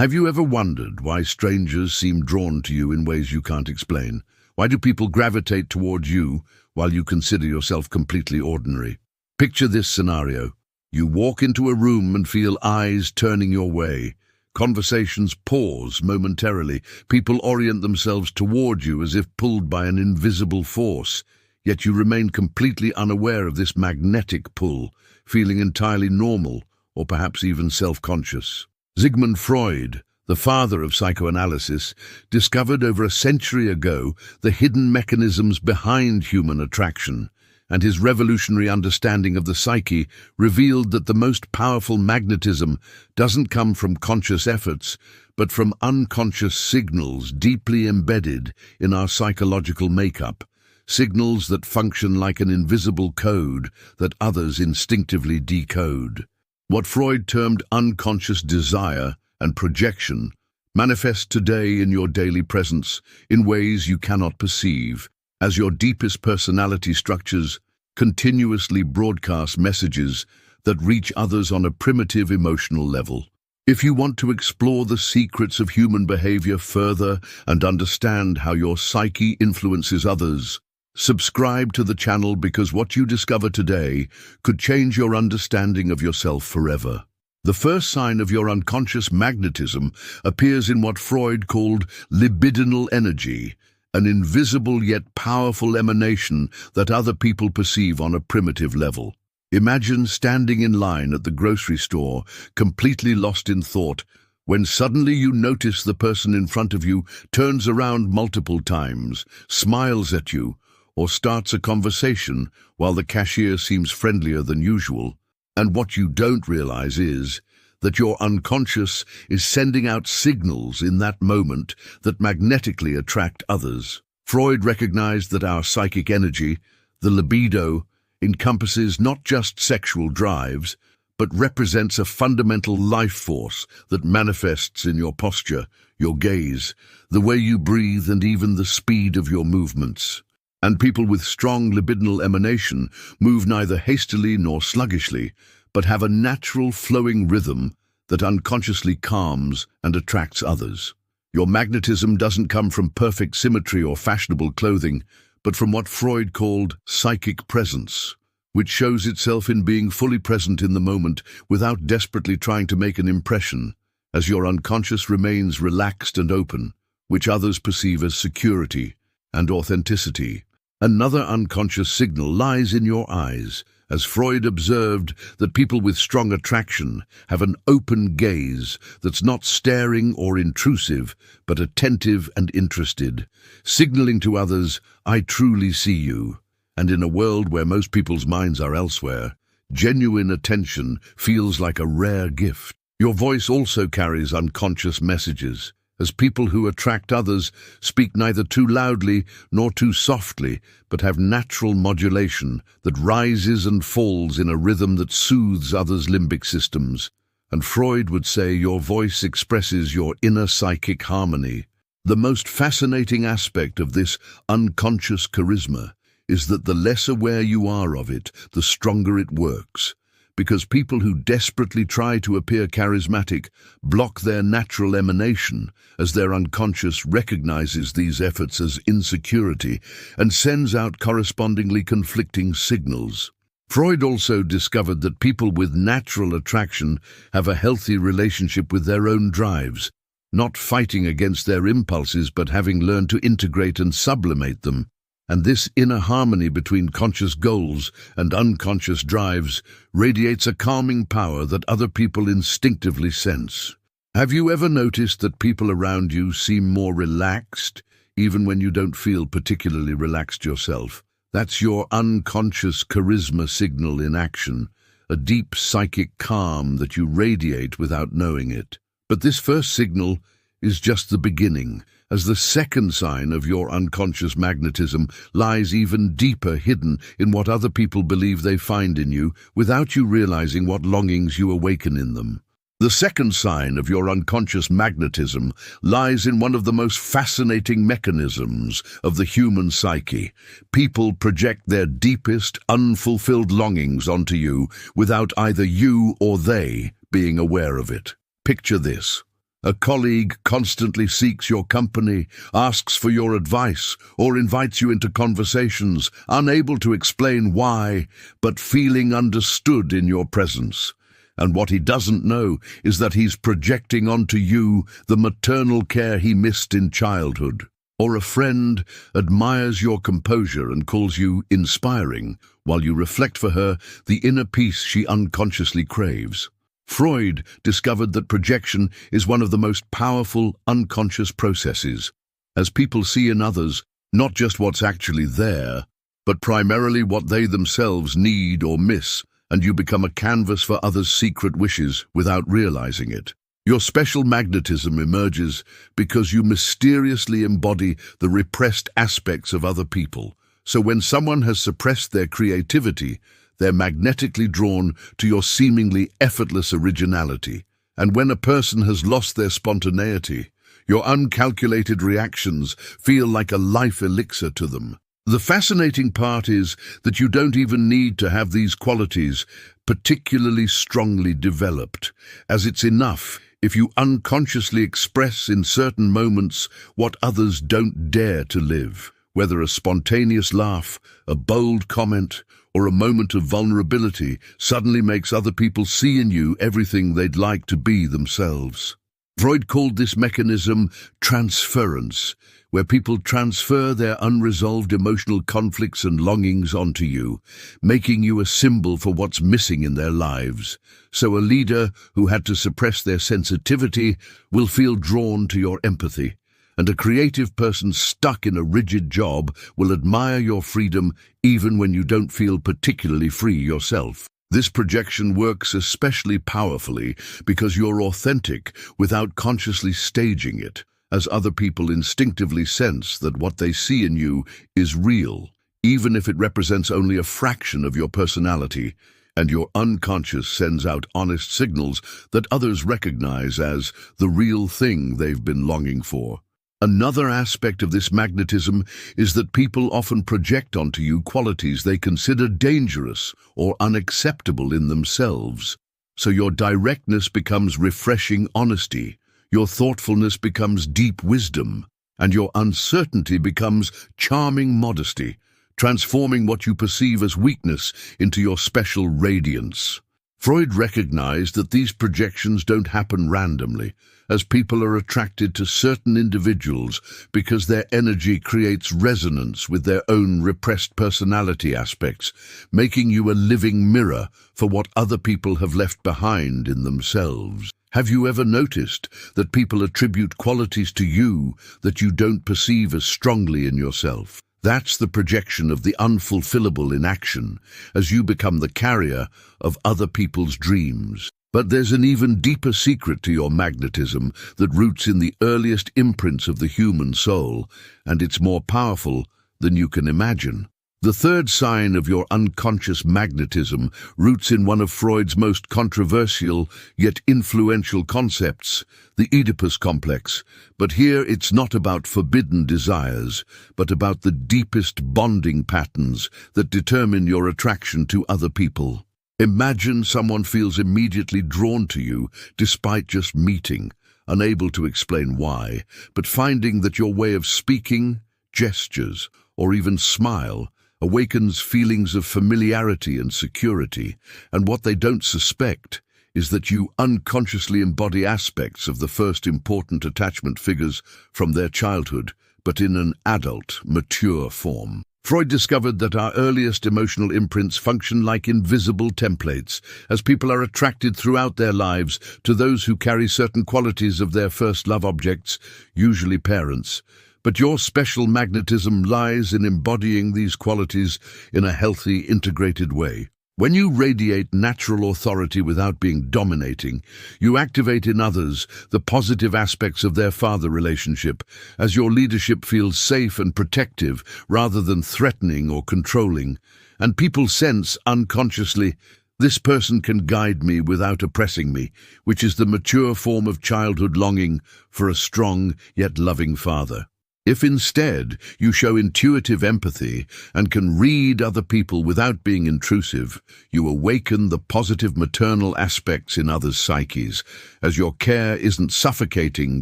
Have you ever wondered why strangers seem drawn to you in ways you can't explain? Why do people gravitate towards you while you consider yourself completely ordinary? Picture this scenario. You walk into a room and feel eyes turning your way. Conversations pause momentarily. People orient themselves toward you as if pulled by an invisible force. Yet you remain completely unaware of this magnetic pull, feeling entirely normal or perhaps even self-conscious. Sigmund Freud, the father of psychoanalysis, discovered over a century ago the hidden mechanisms behind human attraction, and his revolutionary understanding of the psyche revealed that the most powerful magnetism doesn't come from conscious efforts, but from unconscious signals deeply embedded in our psychological makeup, signals that function like an invisible code that others instinctively decode. What Freud termed unconscious desire and projection manifest today in your daily presence in ways you cannot perceive, as your deepest personality structures continuously broadcast messages that reach others on a primitive emotional level. If you want to explore the secrets of human behavior further and understand how your psyche influences others, subscribe to the channel, because what you discover today could change your understanding of yourself forever. The first sign of your unconscious magnetism appears in what Freud called libidinal energy, an invisible yet powerful emanation that other people perceive on a primitive level. Imagine standing in line at the grocery store, completely lost in thought, when suddenly you notice the person in front of you turns around multiple times, smiles at you, or starts a conversation while the cashier seems friendlier than usual. And what you don't realize is that your unconscious is sending out signals in that moment that magnetically attract others. Freud recognized that our psychic energy, the libido, encompasses not just sexual drives, but represents a fundamental life force that manifests in your posture, your gaze, the way you breathe, and even the speed of your movements. And people with strong libidinal emanation move neither hastily nor sluggishly, but have a natural flowing rhythm that unconsciously calms and attracts others. Your magnetism doesn't come from perfect symmetry or fashionable clothing, but from what Freud called psychic presence, which shows itself in being fully present in the moment without desperately trying to make an impression, as your unconscious remains relaxed and open, which others perceive as security and authenticity. Another unconscious signal lies in your eyes, as Freud observed that people with strong attraction have an open gaze that's not staring or intrusive, but attentive and interested, signaling to others, "I truly see you." And in a world where most people's minds are elsewhere, genuine attention feels like a rare gift. Your voice also carries unconscious messages, as people who attract others speak neither too loudly nor too softly, but have natural modulation that rises and falls in a rhythm that soothes others' limbic systems. And Freud would say your voice expresses your inner psychic harmony. The most fascinating aspect of this unconscious charisma is that the less aware you are of it, the stronger it works. Because people who desperately try to appear charismatic block their natural emanation, as their unconscious recognizes these efforts as insecurity and sends out correspondingly conflicting signals. Freud also discovered that people with natural attraction have a healthy relationship with their own drives, not fighting against their impulses but having learned to integrate and sublimate them. And this inner harmony between conscious goals and unconscious drives radiates a calming power that other people instinctively sense. Have you ever noticed that people around you seem more relaxed, even when you don't feel particularly relaxed yourself? That's your unconscious charisma signal in action, a deep psychic calm that you radiate without knowing it. But this first signal is just the beginning, as the second sign of your unconscious magnetism lies even deeper, hidden in what other people believe they find in you, without you realizing what longings you awaken in them. The second sign of your unconscious magnetism lies in one of the most fascinating mechanisms of the human psyche. People project their deepest, unfulfilled longings onto you without either you or they being aware of it. Picture this. A colleague constantly seeks your company, asks for your advice, or invites you into conversations, unable to explain why, but feeling understood in your presence. And what he doesn't know is that he's projecting onto you the maternal care he missed in childhood. Or a friend admires your composure and calls you inspiring, while you reflect for her the inner peace she unconsciously craves. Freud discovered that projection is one of the most powerful unconscious processes, as people see in others not just what's actually there, but primarily what they themselves need or miss, and you become a canvas for others' secret wishes without realizing it. Your special magnetism emerges because you mysteriously embody the repressed aspects of other people. So when someone has suppressed their creativity, they're magnetically drawn to your seemingly effortless originality. And when a person has lost their spontaneity, your uncalculated reactions feel like a life elixir to them. The fascinating part is that you don't even need to have these qualities particularly strongly developed, as it's enough if you unconsciously express in certain moments what others don't dare to live. Whether a spontaneous laugh, a bold comment, or a moment of vulnerability suddenly makes other people see in you everything they'd like to be themselves. Freud called this mechanism transference, where people transfer their unresolved emotional conflicts and longings onto you, making you a symbol for what's missing in their lives. So a leader who had to suppress their sensitivity will feel drawn to your empathy, and a creative person stuck in a rigid job will admire your freedom even when you don't feel particularly free yourself. This projection works especially powerfully because you're authentic without consciously staging it, as other people instinctively sense that what they see in you is real, even if it represents only a fraction of your personality, and your unconscious sends out honest signals that others recognize as the real thing they've been longing for. Another aspect of this magnetism is that people often project onto you qualities they consider dangerous or unacceptable in themselves. So your directness becomes refreshing honesty, your thoughtfulness becomes deep wisdom, and your uncertainty becomes charming modesty, transforming what you perceive as weakness into your special radiance. Freud recognized that these projections don't happen randomly, as people are attracted to certain individuals because their energy creates resonance with their own repressed personality aspects, making you a living mirror for what other people have left behind in themselves. Have you ever noticed that people attribute qualities to you that you don't perceive as strongly in yourself? That's the projection of the unfulfillable in action, as you become the carrier of other people's dreams. But there's an even deeper secret to your magnetism that roots in the earliest imprints of the human soul, and it's more powerful than you can imagine. The third sign of your unconscious magnetism roots in one of Freud's most controversial yet influential concepts, the Oedipus complex. But here it's not about forbidden desires, but about the deepest bonding patterns that determine your attraction to other people. Imagine someone feels immediately drawn to you despite just meeting, unable to explain why, but finding that your way of speaking, gestures, or even smile awakens feelings of familiarity and security, and what they don't suspect is that you unconsciously embody aspects of the first important attachment figures from their childhood, but in an adult, mature form. Freud discovered that our earliest emotional imprints function like invisible templates, as people are attracted throughout their lives to those who carry certain qualities of their first love objects, usually parents. But your special magnetism lies in embodying these qualities in a healthy, integrated way. When you radiate natural authority without being dominating, you activate in others the positive aspects of their father relationship, as your leadership feels safe and protective rather than threatening or controlling. And people sense unconsciously, this person can guide me without oppressing me, which is the mature form of childhood longing for a strong yet loving father. If instead you show intuitive empathy and can read other people without being intrusive, you awaken the positive maternal aspects in others' psyches, as your care isn't suffocating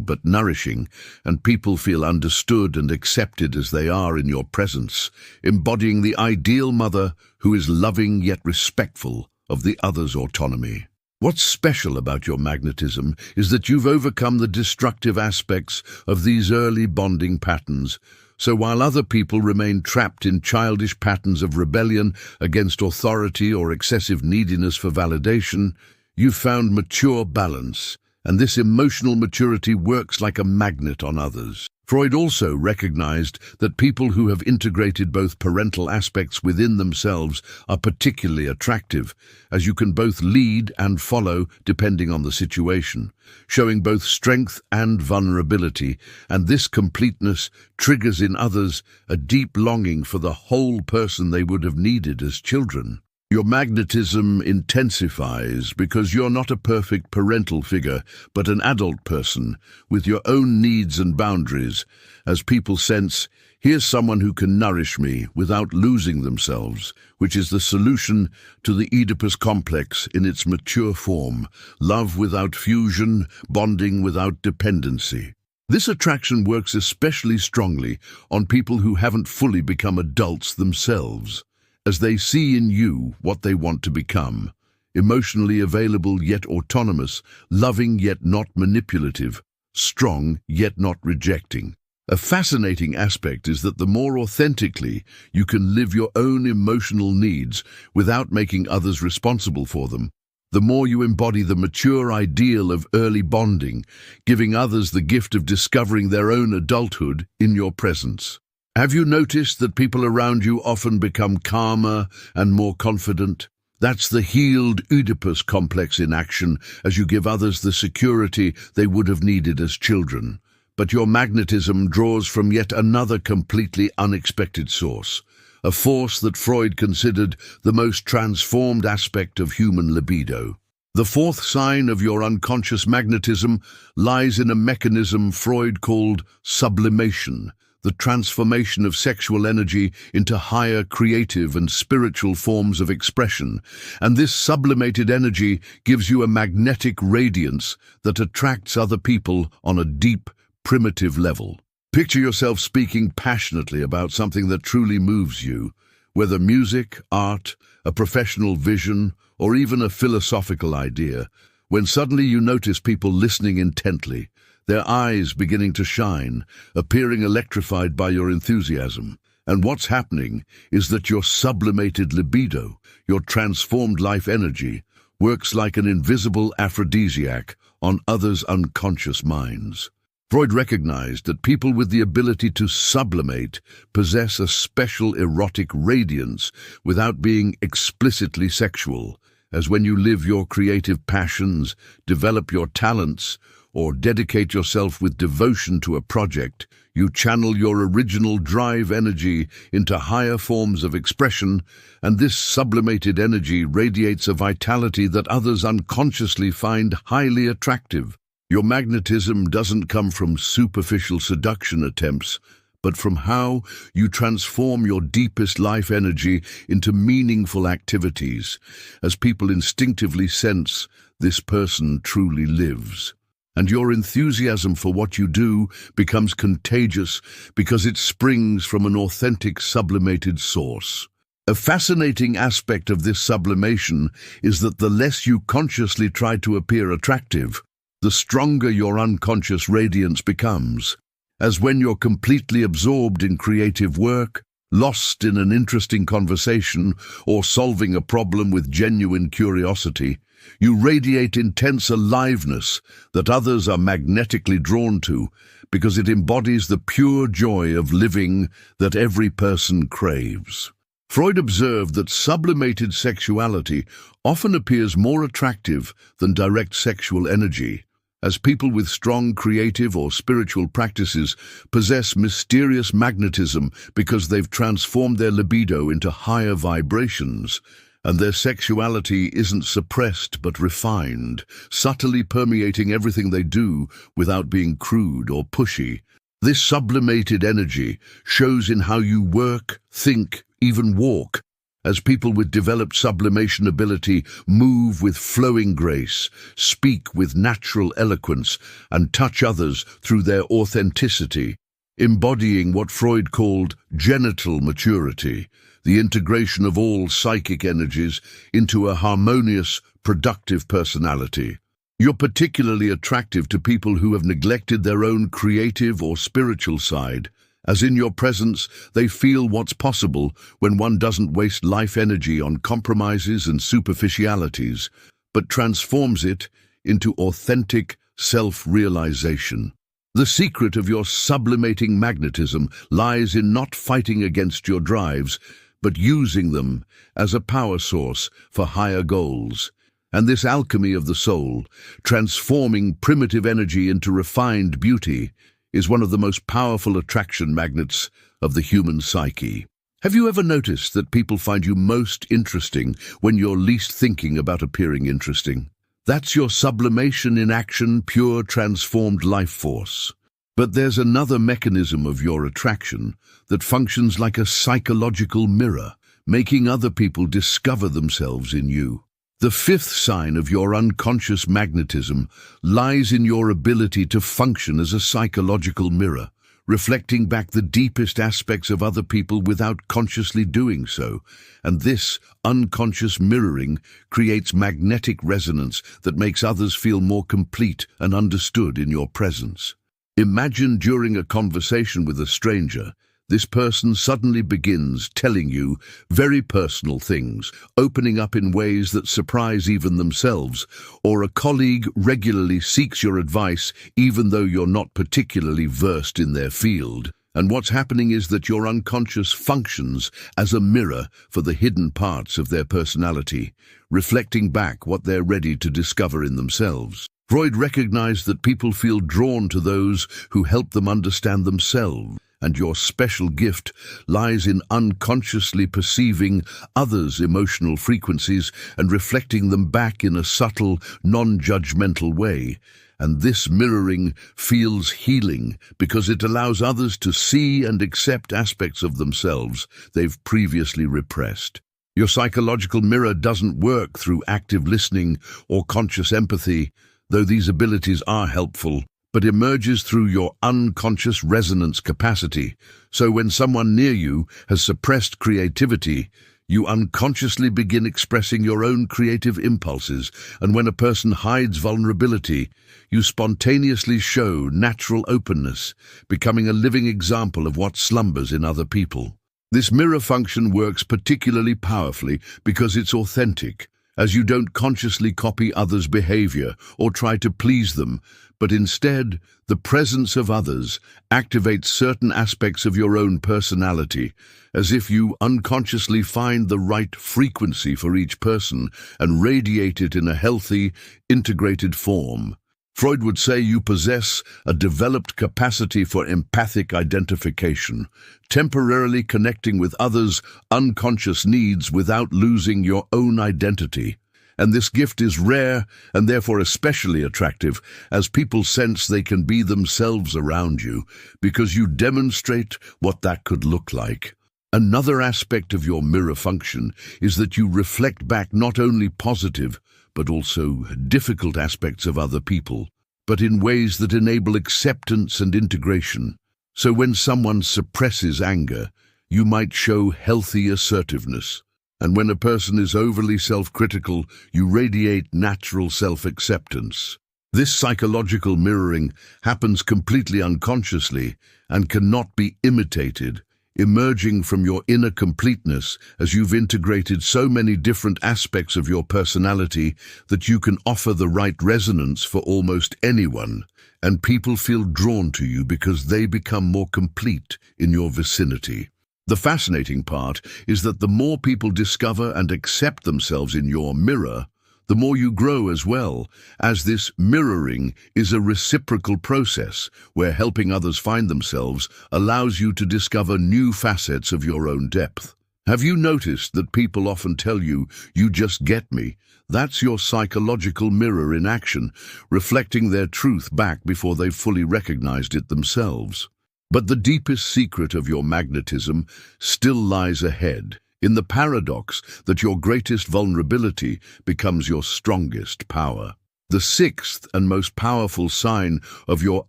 but nourishing, and people feel understood and accepted as they are in your presence, embodying the ideal mother who is loving yet respectful of the other's autonomy. What's special about your magnetism is that you've overcome the destructive aspects of these early bonding patterns. So while other people remain trapped in childish patterns of rebellion against authority or excessive neediness for validation, you've found mature balance, and this emotional maturity works like a magnet on others. Freud also recognized that people who have integrated both parental aspects within themselves are particularly attractive, as you can both lead and follow depending on the situation, showing both strength and vulnerability, and this completeness triggers in others a deep longing for the whole person they would have needed as children. Your magnetism intensifies because you're not a perfect parental figure, but an adult person with your own needs and boundaries, as people sense, here's someone who can nourish me without losing themselves, which is the solution to the Oedipus complex in its mature form, love without fusion, bonding without dependency. This attraction works especially strongly on people who haven't fully become adults themselves, as they see in you what they want to become, emotionally available yet autonomous, loving yet not manipulative, strong yet not rejecting. A fascinating aspect is that the more authentically you can live your own emotional needs without making others responsible for them, the more you embody the mature ideal of early bonding, giving others the gift of discovering their own adulthood in your presence. Have you noticed that people around you often become calmer and more confident? That's the healed Oedipus complex in action, as you give others the security they would have needed as children. But your magnetism draws from yet another completely unexpected source, a force that Freud considered the most transformed aspect of human libido. The fourth sign of your unconscious magnetism lies in a mechanism Freud called sublimation, the transformation of sexual energy into higher creative and spiritual forms of expression, and this sublimated energy gives you a magnetic radiance that attracts other people on a deep, primitive level. Picture yourself speaking passionately about something that truly moves you, whether music, art, a professional vision, or even a philosophical idea, when suddenly you notice people listening intently, their eyes beginning to shine, appearing electrified by your enthusiasm. And what's happening is that your sublimated libido, your transformed life energy, works like an invisible aphrodisiac on others' unconscious minds. Freud recognized that people with the ability to sublimate possess a special erotic radiance without being explicitly sexual, as when you live your creative passions, develop your talents, or dedicate yourself with devotion to a project, you channel your original drive energy into higher forms of expression, and this sublimated energy radiates a vitality that others unconsciously find highly attractive. Your magnetism doesn't come from superficial seduction attempts, but from how you transform your deepest life energy into meaningful activities, as people instinctively sense this person truly lives. And your enthusiasm for what you do becomes contagious because it springs from an authentic sublimated source. A fascinating aspect of this sublimation is that the less you consciously try to appear attractive, the stronger your unconscious radiance becomes, as when you're completely absorbed in creative work, lost in an interesting conversation, or solving a problem with genuine curiosity, you radiate intense aliveness that others are magnetically drawn to because it embodies the pure joy of living that every person craves. Freud observed that sublimated sexuality often appears more attractive than direct sexual energy, as people with strong creative or spiritual practices possess mysterious magnetism because they've transformed their libido into higher vibrations, and their sexuality isn't suppressed but refined, subtly permeating everything they do without being crude or pushy. This sublimated energy shows in how you work, think, even walk, as people with developed sublimation ability move with flowing grace, speak with natural eloquence, and touch others through their authenticity, embodying what Freud called genital maturity, the integration of all psychic energies into a harmonious, productive personality. You're particularly attractive to people who have neglected their own creative or spiritual side, as in your presence they feel what's possible when one doesn't waste life energy on compromises and superficialities, but transforms it into authentic self-realization. The secret of your sublimating magnetism lies in not fighting against your drives, but using them as a power source for higher goals. And this alchemy of the soul, transforming primitive energy into refined beauty, is one of the most powerful attraction magnets of the human psyche. Have you ever noticed that people find you most interesting when you're least thinking about appearing interesting? That's your sublimation in action, pure transformed life force. But there's another mechanism of your attraction that functions like a psychological mirror, making other people discover themselves in you. The fifth sign of your unconscious magnetism lies in your ability to function as a psychological mirror, reflecting back the deepest aspects of other people without consciously doing so. And this unconscious mirroring creates magnetic resonance that makes others feel more complete and understood in your presence. Imagine during a conversation with a stranger, this person suddenly begins telling you very personal things, opening up in ways that surprise even themselves, or a colleague regularly seeks your advice even though you're not particularly versed in their field. And what's happening is that your unconscious functions as a mirror for the hidden parts of their personality, reflecting back what they're ready to discover in themselves. Freud recognized that people feel drawn to those who help them understand themselves. And your special gift lies in unconsciously perceiving others' emotional frequencies and reflecting them back in a subtle, non-judgmental way. And this mirroring feels healing because it allows others to see and accept aspects of themselves they've previously repressed. Your psychological mirror doesn't work through active listening or conscious empathy, though these abilities are helpful, but emerges through your unconscious resonance capacity. So when someone near you has suppressed creativity, you unconsciously begin expressing your own creative impulses, and when a person hides vulnerability, you spontaneously show natural openness, becoming a living example of what slumbers in other people. This mirror function works particularly powerfully because it's authentic, as you don't consciously copy others' behavior or try to please them, but instead, the presence of others activates certain aspects of your own personality, as if you unconsciously find the right frequency for each person and radiate it in a healthy, integrated form. Freud would say you possess a developed capacity for empathic identification, temporarily connecting with others' unconscious needs without losing your own identity. And this gift is rare and therefore especially attractive, as people sense they can be themselves around you because you demonstrate what that could look like. Another aspect of your mirror function is that you reflect back not only positive, but also difficult aspects of other people, but in ways that enable acceptance and integration. So when someone suppresses anger, you might show healthy assertiveness. And when a person is overly self-critical, you radiate natural self-acceptance. This psychological mirroring happens completely unconsciously and cannot be imitated, emerging from your inner completeness as you've integrated so many different aspects of your personality that you can offer the right resonance for almost anyone, and people feel drawn to you because they become more complete in your vicinity. The fascinating part is that the more people discover and accept themselves in your mirror, the more you grow as well, as this mirroring is a reciprocal process where helping others find themselves allows you to discover new facets of your own depth. Have you noticed that people often tell you, "You just get me"? That's your psychological mirror in action, reflecting their truth back before they've fully recognized it themselves. But the deepest secret of your magnetism still lies ahead, in the paradox that your greatest vulnerability becomes your strongest power. The sixth and most powerful sign of your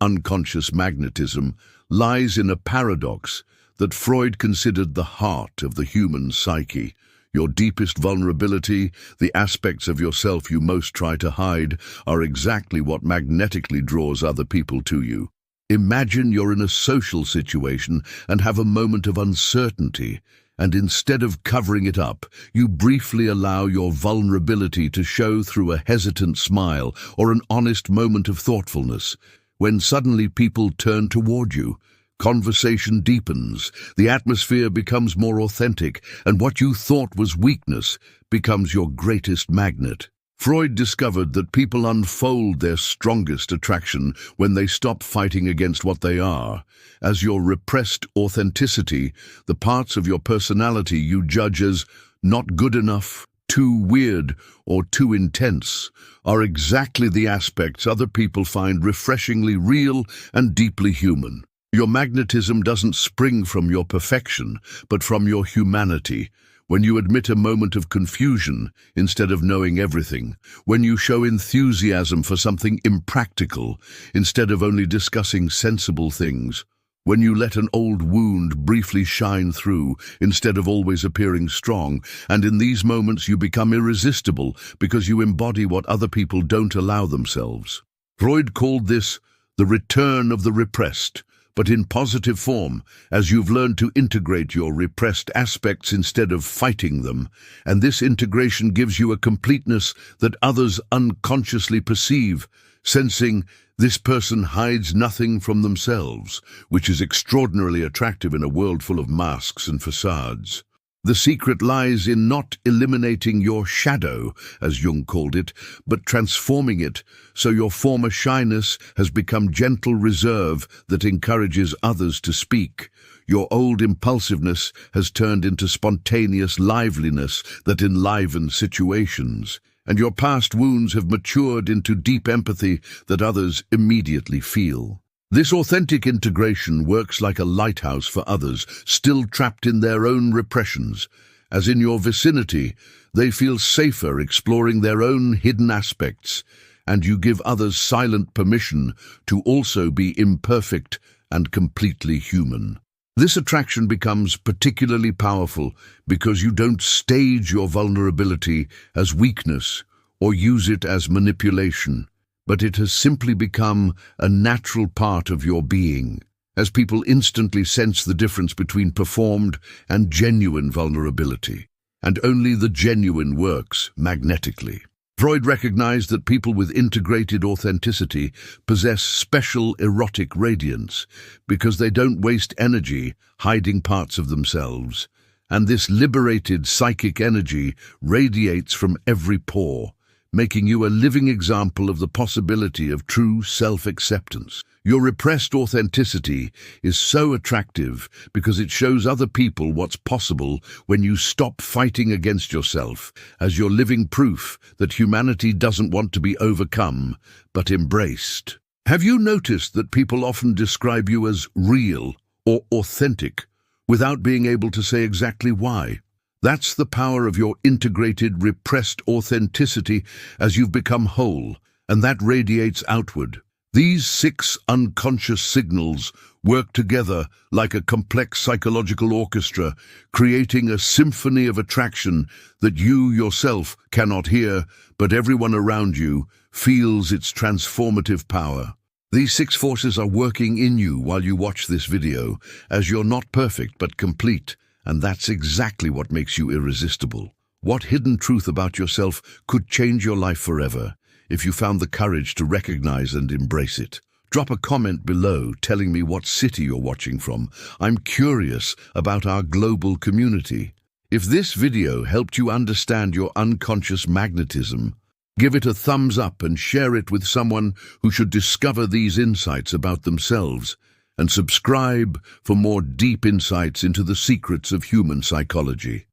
unconscious magnetism lies in a paradox that Freud considered the heart of the human psyche. Your deepest vulnerability, the aspects of yourself you most try to hide, are exactly what magnetically draws other people to you. Imagine you're in a social situation and have a moment of uncertainty, and instead of covering it up, you briefly allow your vulnerability to show through a hesitant smile or an honest moment of thoughtfulness. When suddenly people turn toward you, conversation deepens, the atmosphere becomes more authentic, and what you thought was weakness becomes your greatest magnet. Freud discovered that people unfold their strongest attraction when they stop fighting against what they are. As your repressed authenticity, the parts of your personality you judge as not good enough, too weird, or too intense, are exactly the aspects other people find refreshingly real and deeply human. Your magnetism doesn't spring from your perfection, but from your humanity. When you admit a moment of confusion instead of knowing everything, when you show enthusiasm for something impractical instead of only discussing sensible things, when you let an old wound briefly shine through instead of always appearing strong, and in these moments you become irresistible because you embody what other people don't allow themselves. Freud called this the return of the repressed, but in positive form, as you've learned to integrate your repressed aspects instead of fighting them, and this integration gives you a completeness that others unconsciously perceive, sensing this person hides nothing from themselves, which is extraordinarily attractive in a world full of masks and facades. The secret lies in not eliminating your shadow, as Jung called it, but transforming it so your former shyness has become gentle reserve that encourages others to speak. Your old impulsiveness has turned into spontaneous liveliness that enlivens situations, and your past wounds have matured into deep empathy that others immediately feel. This authentic integration works like a lighthouse for others still trapped in their own repressions, as in your vicinity they feel safer exploring their own hidden aspects, and you give others silent permission to also be imperfect and completely human. This attraction becomes particularly powerful because you don't stage your vulnerability as weakness or use it as manipulation, but it has simply become a natural part of your being, as people instantly sense the difference between performed and genuine vulnerability, and only the genuine works magnetically. Freud recognized that people with integrated authenticity possess special erotic radiance because they don't waste energy hiding parts of themselves, and this liberated psychic energy radiates from every pore, making you a living example of the possibility of true self-acceptance. Your repressed authenticity is so attractive because it shows other people what's possible when you stop fighting against yourself, as you're living proof that humanity doesn't want to be overcome, but embraced. Have you noticed that people often describe you as real or authentic without being able to say exactly why? That's the power of your integrated, repressed authenticity as you've become whole, and that radiates outward. These 6 unconscious signals work together like a complex psychological orchestra, creating a symphony of attraction that you yourself cannot hear, but everyone around you feels its transformative power. These 6 forces are working in you while you watch this video, as you're not perfect but complete. And that's exactly what makes you irresistible. What hidden truth about yourself could change your life forever if you found the courage to recognize and embrace it? Drop a comment below telling me what city you're watching from. I'm curious about our global community. If this video helped you understand your unconscious magnetism, give it a thumbs up and share it with someone who should discover these insights about themselves. And subscribe for more deep insights into the secrets of human psychology.